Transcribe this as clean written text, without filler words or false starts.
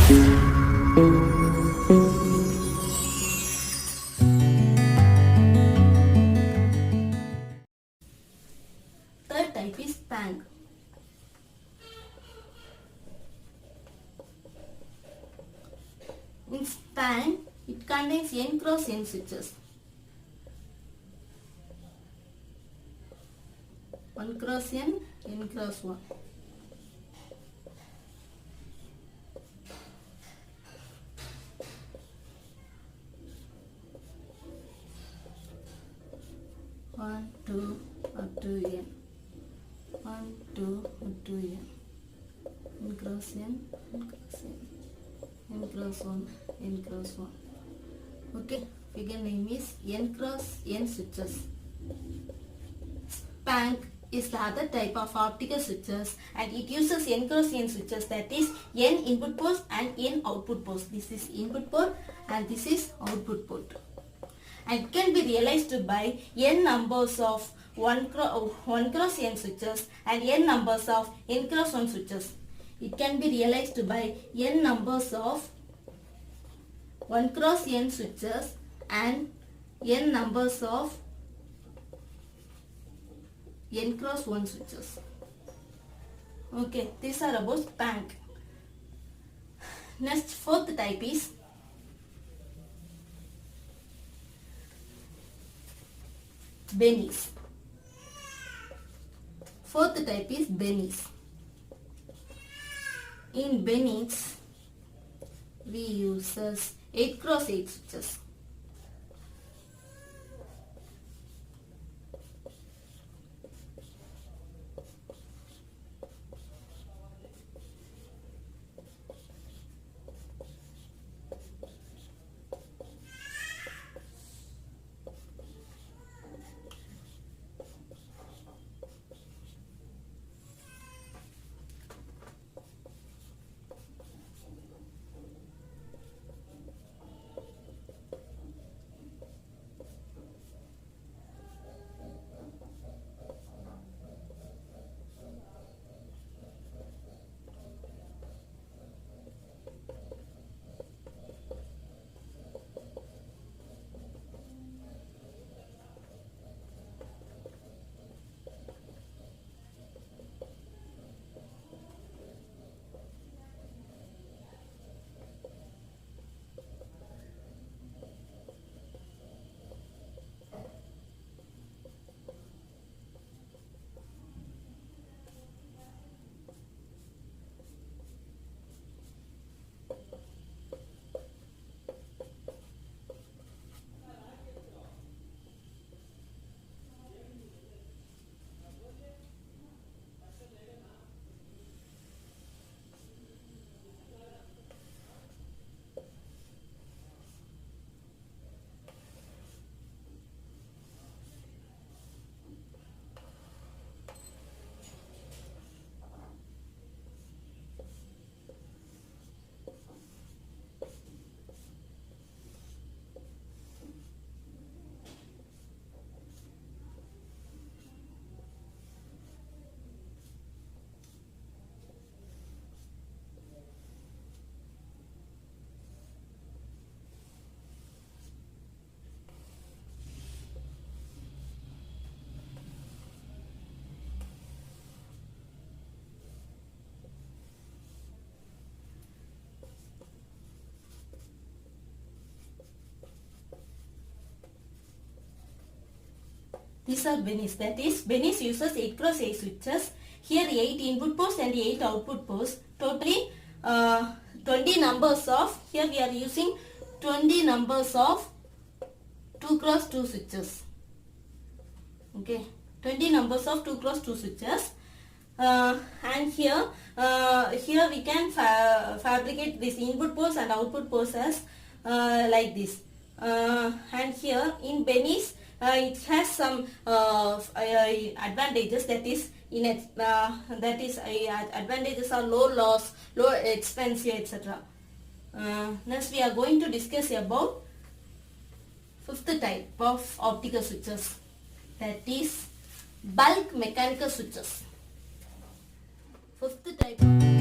Third type is Spanke. In Spanke, it contains n cross n switches. 1 cross n cross 1. One, two, up to n. 1, 2, up to n. N cross n cross n. N cross 1, n cross 1. Okay, figure name is n cross n switches. Spanke is the other type of optical switches, and it uses n cross n switches, that is n input ports and n output ports. This is input port and this is output port. And it can be realized by n numbers of 1 cross n switches and n numbers of n cross 1 switches. It can be realized by n numbers of 1 cross n switches and n numbers of n cross 1 switches. Okay, these are about Spanke. Next, fourth type is Bennies. Fourth type is Bennies. In Bennies, we use 8 cross 8 switches. These are Bennies. That is, Bennies uses 8 cross 8 switches. Here 8 input ports and 8 output ports. Totally 20 numbers of, here we are using 20 numbers of 2 cross 2 switches. Okay, 20 numbers of 2 cross 2 switches. And here we can fabricate these input ports and output ports as like this. And here in Bennies, it has some advantages, that is advantages are low loss, low expensive, etc. Next we are going to discuss about fifth type of optical switches, that is bulk mechanical switches. Fifth type of